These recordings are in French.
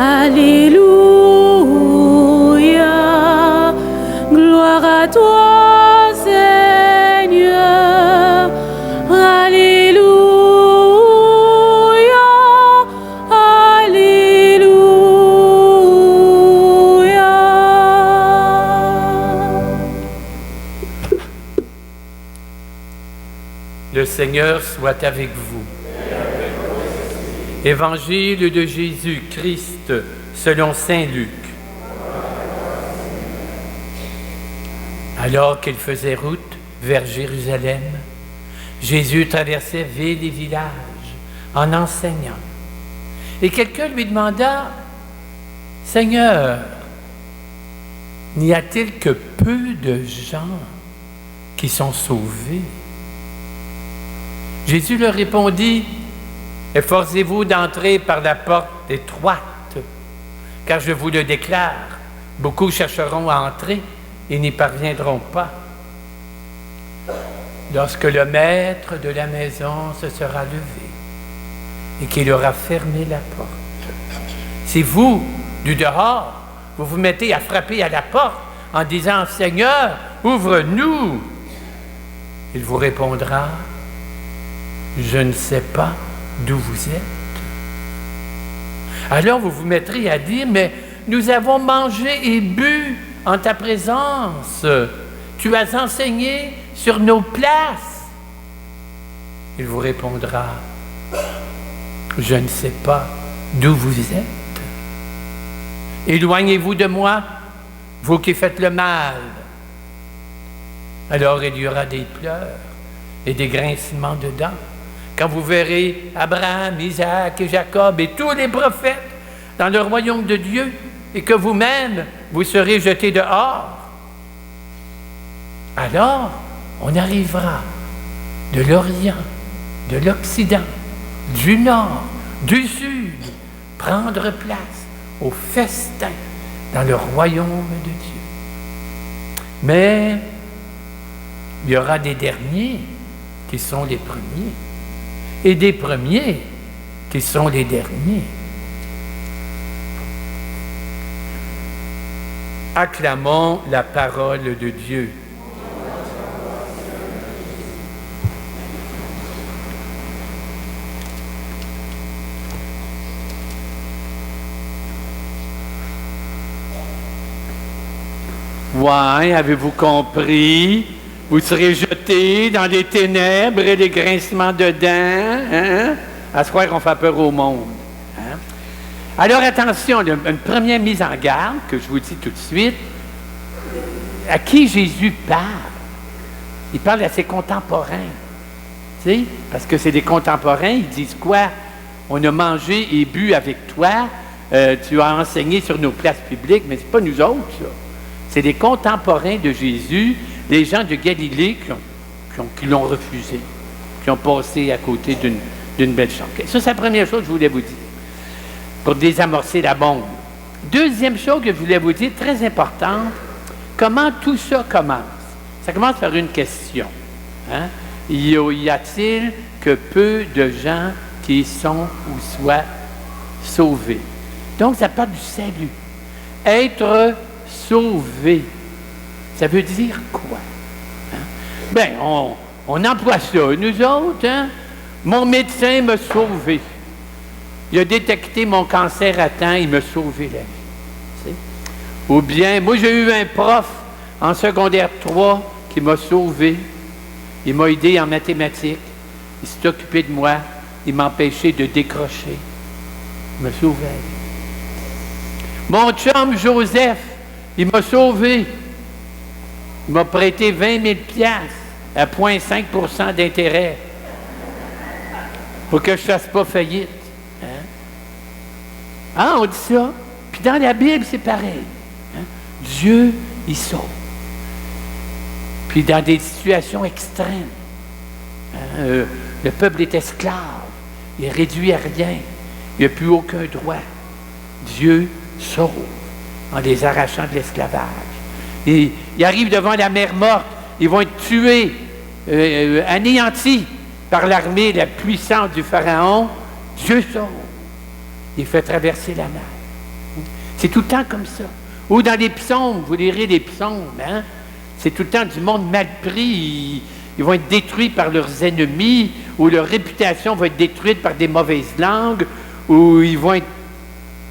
Alléluia, gloire à toi, Seigneur. Alléluia, Alléluia. Le Seigneur soit avec vous. Évangile de Jésus-Christ selon saint Luc. Alors qu'il faisait route vers Jérusalem, Jésus traversait villes et villages en enseignant. Et quelqu'un lui demanda, « Seigneur, n'y a-t-il que peu de gens qui sont sauvés? » Jésus leur répondit, « Efforcez-vous d'entrer par la porte étroite, car je vous le déclare, beaucoup chercheront à entrer et n'y parviendront pas. Lorsque le maître de la maison se sera levé et qu'il aura fermé la porte, si vous, du dehors, vous vous mettez à frapper à la porte en disant, « Seigneur, ouvre-nous », il vous répondra, « Je ne sais pas d'où vous êtes. » Alors vous vous mettrez à dire, « Mais nous avons mangé et bu en ta présence. Tu as enseigné sur nos places. » Il vous répondra, « Je ne sais pas d'où vous êtes. Éloignez-vous de moi, vous qui faites le mal. » Alors il y aura des pleurs et des grincements de dents quand vous verrez Abraham, Isaac et Jacob et tous les prophètes dans le royaume de Dieu et que vous-même, vous serez jetés dehors. Alors, on arrivera de l'Orient, de l'Occident, du Nord, du Sud, prendre place au festin dans le royaume de Dieu. Mais il y aura des derniers qui sont les premiers et des premiers qui sont les derniers. Acclamons la parole de Dieu. Ouais, avez-vous compris? Vous serez jetés dans les ténèbres et les grincements de dents. Hein? À ce qu'on fait peur au monde. Hein? Alors attention, une première mise en garde que je vous dis tout de suite. À qui Jésus parle? Il parle à ses contemporains. Tu sais? Parce que c'est des contemporains, ils disent quoi? On a mangé et bu avec toi, tu as enseigné sur nos places publiques, mais ce n'est pas nous autres, ça. C'est des contemporains de Jésus, les gens de Galilée qui l'ont refusé, qui ont passé à côté d'une belle chose. Ça, c'est la première chose que je voulais vous dire, pour désamorcer la bombe. Deuxième chose que je voulais vous dire, très importante, comment tout ça commence? Ça commence par une question. Hein? Y a-t-il que peu de gens qui sont ou soient sauvés? Donc, ça parle du salut. Être sauvé, ça veut dire quoi? Hein? Bien, on emploie ça, nous autres. Hein? Mon médecin m'a sauvé. Il a détecté mon cancer à temps, il m'a sauvé la vie. Tu sais? Ou bien, moi j'ai eu un prof en secondaire 3 qui m'a sauvé. Il m'a aidé en mathématiques. Il s'est occupé de moi. Il m'a empêché de décrocher. Il m'a sauvé la vie. Mon chum Joseph, il m'a sauvé. Il m'a prêté 20 000 $ à 0,5 % d'intérêt pour que je ne fasse pas faillite. Hein? Ah, on dit ça. Puis dans la Bible, c'est pareil. Hein? Dieu, il sauve. Puis dans des situations extrêmes, hein, le peuple est esclave. Il est réduit à rien. Il n'a plus aucun droit. Dieu sauve en les arrachant de l'esclavage. Et ils arrivent devant la mer morte, ils vont être tués, anéantis par l'armée la puissante du Pharaon. Dieu sauve. Il fait traverser la mer. C'est tout le temps comme ça. Ou dans les psaumes, vous lirez les psaumes, hein? C'est tout le temps du monde mal pris. Ils vont être détruits par leurs ennemis, ou leur réputation va être détruite par des mauvaises langues, ou ils vont être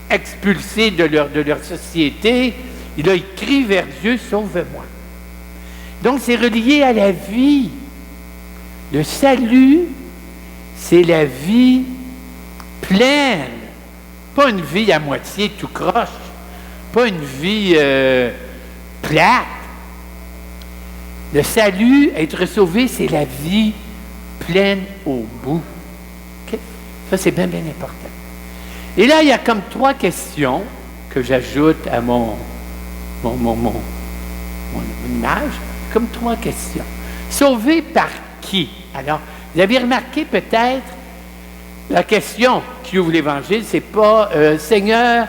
expulsés de leur société. Et là, ils crient vers Dieu, sauve-moi. Donc, c'est relié à la vie. Le salut, c'est la vie pleine. Pas une vie à moitié tout croche. Pas une vie plate. Le salut, être sauvé, c'est la vie pleine au bout. Okay? Ça, c'est bien, bien important. Et là, il y a comme 3 questions que j'ajoute à mon image. Comme 3 questions. Sauvé par qui? Alors, vous avez remarqué peut-être, la question qui ouvre l'Évangile, c'est pas Seigneur,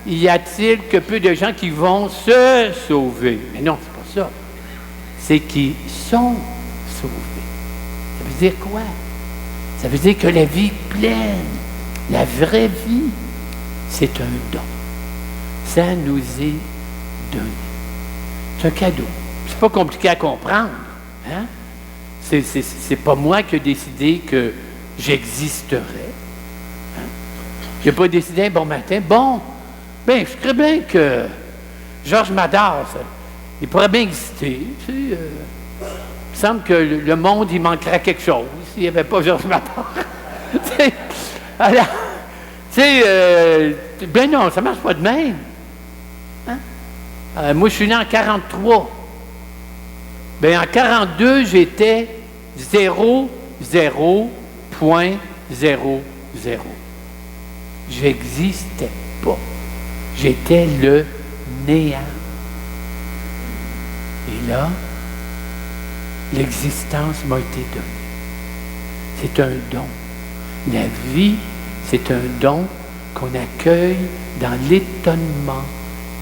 y a-t-il que peu de gens qui vont se sauver? Mais non, c'est pas ça. C'est qui sont sauvés. Ça veut dire quoi? Ça veut dire que la vie pleine, la vraie vie, c'est un don. Ça nous est donné. C'est un cadeau. C'est pas compliqué à comprendre. Hein? C'est pas moi qui ai décidé que j'existerais. Hein? J'ai pas décidé un bon matin. Bon, ben, je crois bien que Georges Madar, il pourrait bien exister. Tu sais, il me semble que le monde, il manquerait quelque chose s'il n'y avait pas Georges Madar. Alors, tu sais, ben non, ça ne marche pas de même. Hein? Moi, je suis né en 43. Ben, en 42, j'étais 0,0.00. J'existais pas. J'étais le néant. Et là, l'existence m'a été donnée. C'est un don. La vie, c'est un don qu'on accueille dans l'étonnement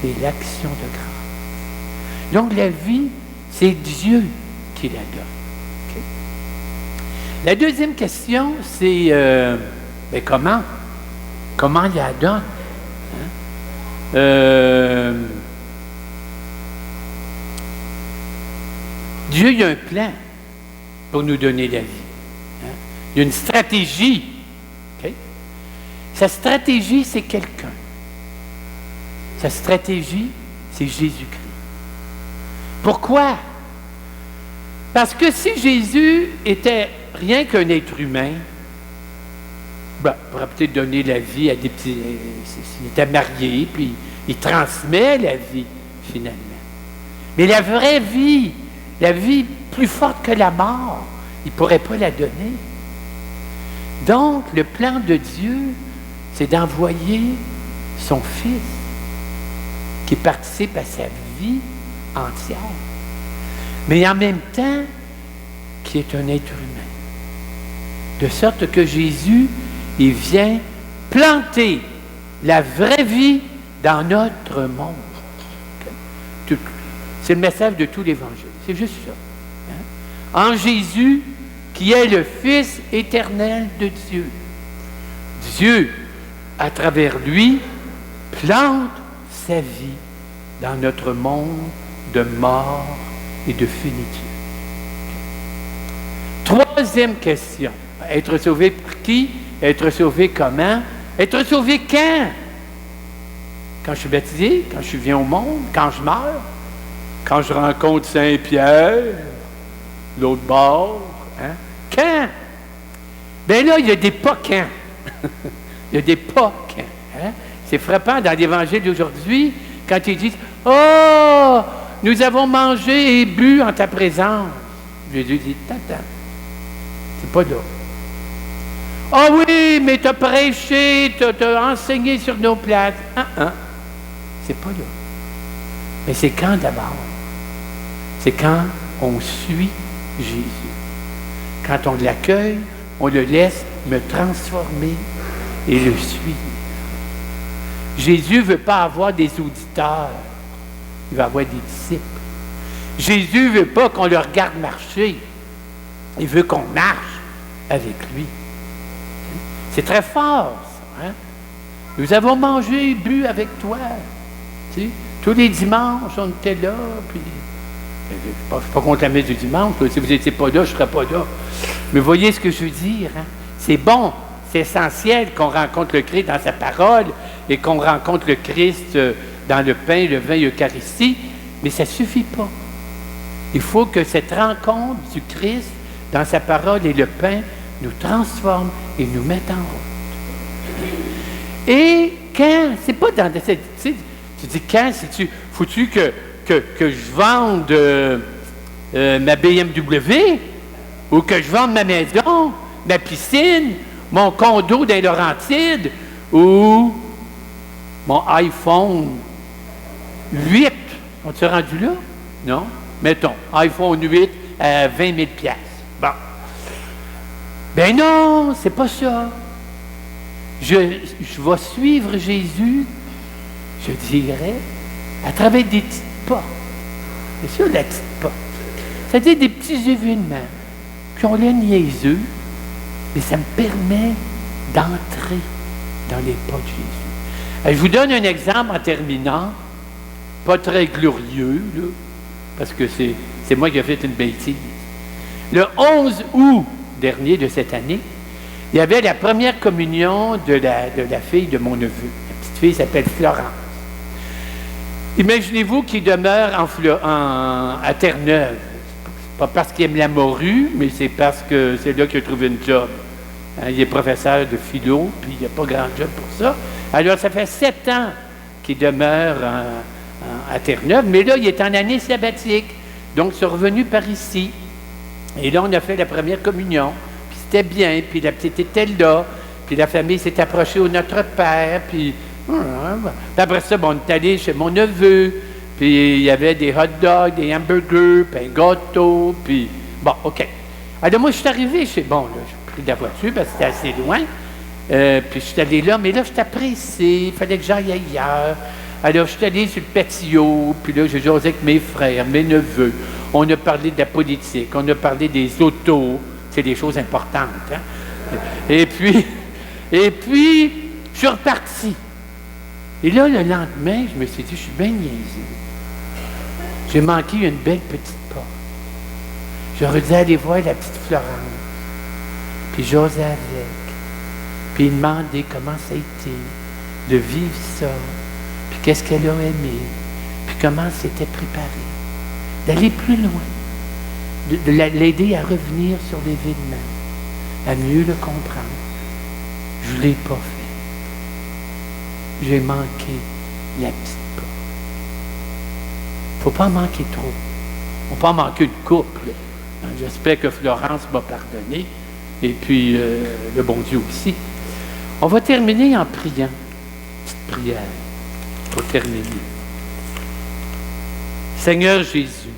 et l'action de grâce. Donc la vie, c'est Dieu qui la donne. Okay? La deuxième question, c'est ben comment? Comment il la donne? Hein? Dieu, il y a un plan pour nous donner la vie. Hein? Il y a une stratégie. Okay? Sa stratégie, c'est quelqu'un. Sa stratégie, c'est Jésus-Christ. Pourquoi? Parce que si Jésus était rien qu'un être humain, ben, il pourrait peut-être donner la vie à des petits... S'il était marié, puis il transmet la vie, finalement. Mais la vraie vie, la vie plus forte que la mort, il ne pourrait pas la donner. Donc, le plan de Dieu, c'est d'envoyer son Fils qui participe à sa vie entière, mais en même temps, qui est un être humain. De sorte que Jésus, il vient planter la vraie vie dans notre monde. C'est le message de tout l'Évangile. C'est juste ça. Hein? En Jésus, qui est le Fils éternel de Dieu. Dieu, à travers lui, plante sa vie dans notre monde de mort et de finitude. Troisième question. Être sauvé par qui? Être sauvé comment? Être sauvé quand? Quand je suis baptisé? Quand je viens au monde? Quand je meurs? Quand je rencontre Saint-Pierre? L'autre bord? Hein? Quand? Bien là, il y a des pas quand. Il y a des pas quand. Hein? C'est frappant dans l'Évangile d'aujourd'hui, quand ils disent « Oh, nous avons mangé et bu en ta présence. » Jésus dit « Attends, c'est pas là. » « Ah oui, mais tu as prêché, tu as enseigné sur nos places. » C'est pas là. Mais c'est quand d'abord? C'est quand on suit Jésus. Quand on l'accueille, on le laisse me transformer et le suivre. Jésus ne veut pas avoir des auditeurs. Il veut avoir des disciples. Jésus ne veut pas qu'on le regarde marcher. Il veut qu'on marche avec lui. C'est très fort, ça. Hein? Nous avons mangé et bu avec toi. Tu sais, tous les dimanches, on était là, puis... Je ne suis pas contre la messe du dimanche. Là. Si vous n'étiez pas là, je ne serais pas là. Mais voyez ce que je veux dire. Hein? C'est bon, c'est essentiel qu'on rencontre le Christ dans sa parole et qu'on rencontre le Christ dans le pain, le vin, l'Eucharistie, mais ça ne suffit pas. Il faut que cette rencontre du Christ dans sa parole et le pain nous transforme et nous mette en route. Et quand, c'est pas dans cette... Tu dis quand, faut-tu que je vende ma BMW ou que je vende ma maison, ma piscine, mon condo dans les Laurentides ou mon iPhone 8. On-tu rendu là? Non? Mettons, iPhone 8 à 20 000 $. Bon. Ben non, c'est pas ça. Je vais suivre Jésus, je dirais, à travers des petites portes. C'est ça, la petite porte. C'est-à-dire des petits événements qui ont l'air niaiseux, mais ça me permet d'entrer dans les pas de Jésus. Je vous donne un exemple en terminant, pas très glorieux, là, parce que c'est moi qui ai fait une bêtise. Le 11 août dernier de cette année, il y avait la première communion de la fille de mon neveu. La petite fille s'appelle Florence. Imaginez-vous qu'il demeure à Terre-Neuve. Pas parce qu'il aime la morue, mais c'est parce que c'est là qu'il a trouvé une job. Hein, il est professeur de philo, puis il n'y a pas grand job pour ça. Alors, ça fait 7 ans qu'il demeure à Terre-Neuve, mais là, il est en année sabbatique. Donc, il est revenu par ici. Et là, on a fait la première communion, puis c'était bien, puis la petite était là, puis la famille s'est approchée au Notre Père, puis après ça, bon, on est allé chez mon neveu, puis il y avait des hot dogs, des hamburgers, puis un gâteau, puis bon, OK. Alors moi, je suis arrivé chez... Bon, là, j'ai pris la voiture parce que c'était assez loin, puis je suis allé là, mais là, j'étais pressé, il fallait que j'aille ailleurs. Alors, je suis allé sur le patio, puis là, j'ai jasé avec mes frères, mes neveux. On a parlé de la politique, on a parlé des autos, c'est des choses importantes, hein? Et puis, je suis reparti. Et là, le lendemain, je me suis dit, je suis bien niaisé. J'ai manqué une belle petite porte. J'aurais dû aller voir la petite Florence, puis jaser avec, puis demander comment ça a été de vivre ça, puis qu'est-ce qu'elle a aimé, puis comment elle s'était préparée. D'aller plus loin, de l'aider à revenir sur l'événement, à mieux le comprendre. Je ne l'ai pas fait. J'ai manqué la petite porte. Il ne faut pas en manquer trop. On peut en manquer une couple. J'espère que Florence m'a pardonné, et puis le bon Dieu aussi. On va terminer en priant. Petite prière pour terminer. Seigneur Jésus,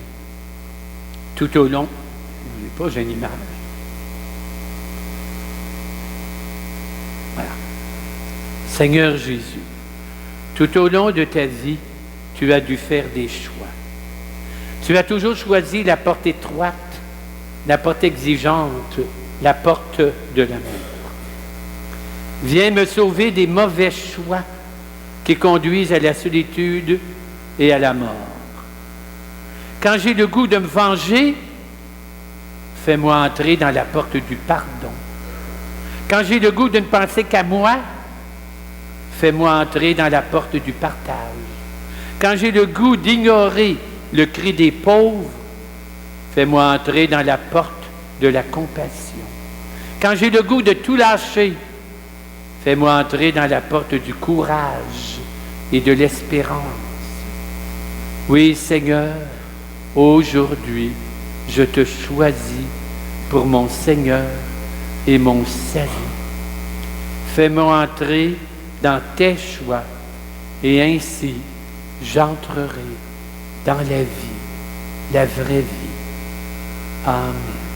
tout au long, j'ai une image. Voilà. Seigneur Jésus, tout au long de ta vie, tu as dû faire des choix. Tu as toujours choisi la porte étroite, la porte exigeante, la porte de l'amour. Viens me sauver des mauvais choix qui conduisent à la solitude et à la mort. Quand j'ai le goût de me venger, fais-moi entrer dans la porte du pardon. Quand j'ai le goût de ne penser qu'à moi, fais-moi entrer dans la porte du partage. Quand j'ai le goût d'ignorer le cri des pauvres, fais-moi entrer dans la porte de la compassion. Quand j'ai le goût de tout lâcher, fais-moi entrer dans la porte du courage et de l'espérance. Oui, Seigneur, aujourd'hui, je te choisis pour mon Seigneur et mon salut. Fais-moi entrer dans tes choix et ainsi j'entrerai dans la vie, la vraie vie. Amen.